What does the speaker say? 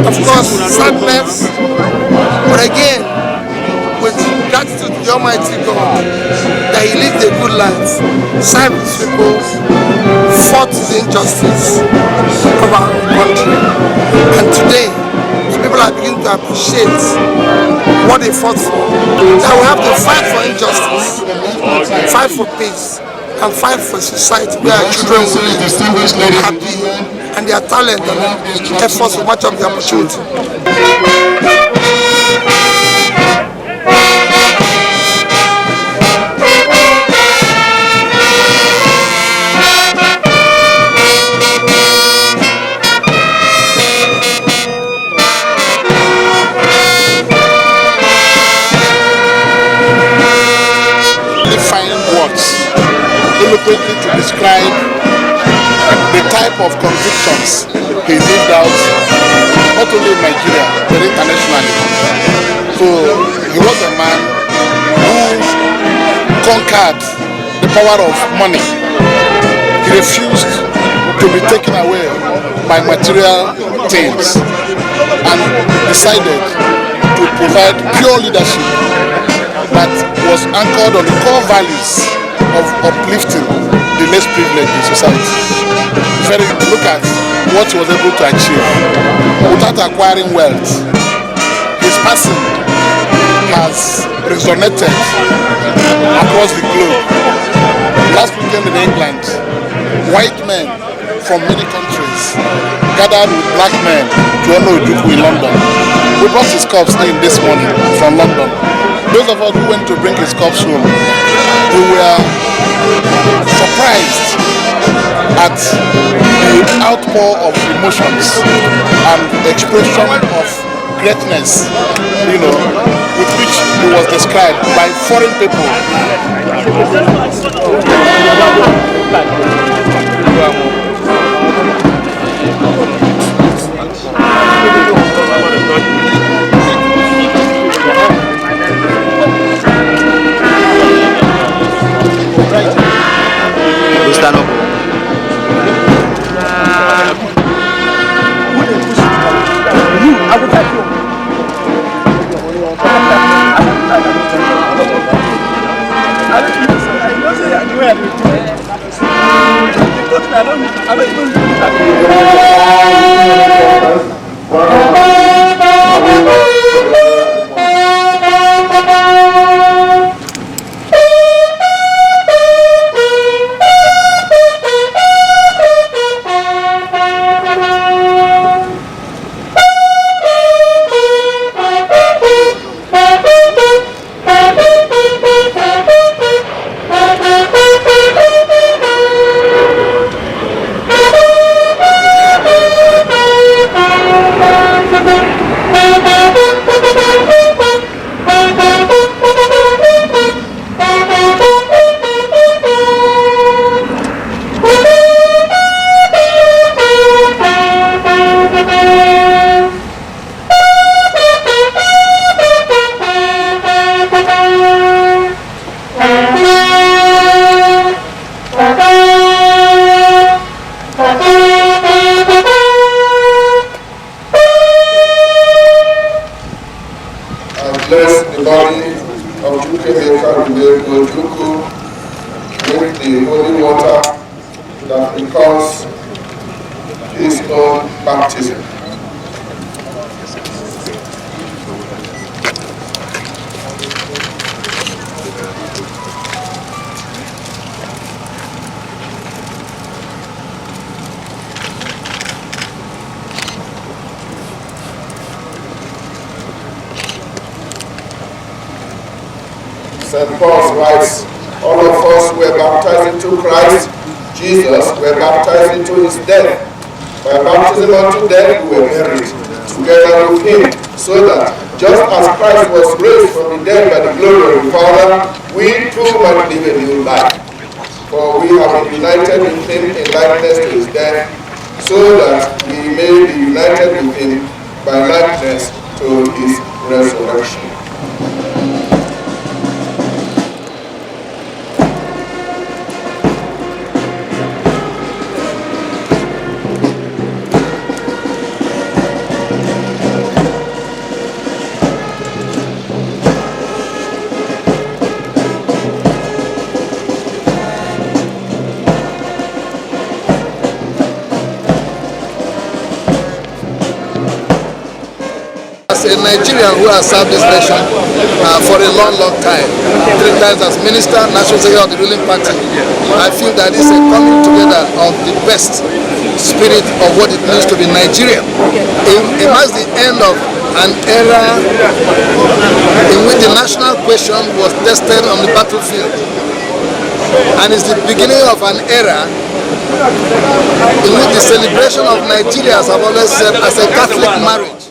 of course, sadness, but again, with gratitude to the Almighty God that He lived a good life, served His people, fought the injustice of our country, and today people are beginning to appreciate what they fought for. That we have to fight for injustice, fight for peace, and fight for a society where our children will live happy and their talent and efforts will match up the opportunity. Eloquently to describe the type of convictions he lived out, not only in Nigeria, but internationally. So he was a man who conquered the power of money. He refused to be taken away by material things and decided to provide pure leadership that was anchored on the core values of uplifting the less privileged in society. Look at what he was able to achieve without acquiring wealth. His passing has resonated across the globe. Last weekend in England, white men from many countries gathered with black men to honor Ojukwu in London. We brought his corpse in this morning from London. Those of us who went to bring his corpse home, we were surprised at the outpour of emotions and expression of greatness, with which he was described by foreign people. Stand up. Bless the body of Chukwuemeka Odimegwu Ojukwu with the holy water that becomes his own baptism. St. Paul writes, all of us were baptized into Christ Jesus, were baptized into his death. By baptism unto death, we were buried together with him, so that just as Christ was raised from the dead by the glory of the Father, we too might live a new life. For we have been united with him in likeness to his death, so that we may be united with him by likeness to his resurrection. Nigerian who has served this nation for a long, long time. 3 times as minister, national secretary of the ruling party. I feel that it's a coming together of the best spirit of what it means to be Nigerian. It marks the end of an era in which the national question was tested on the battlefield. And it's the beginning of an era in which the celebration of Nigeria, as I've always said, as a Catholic marriage.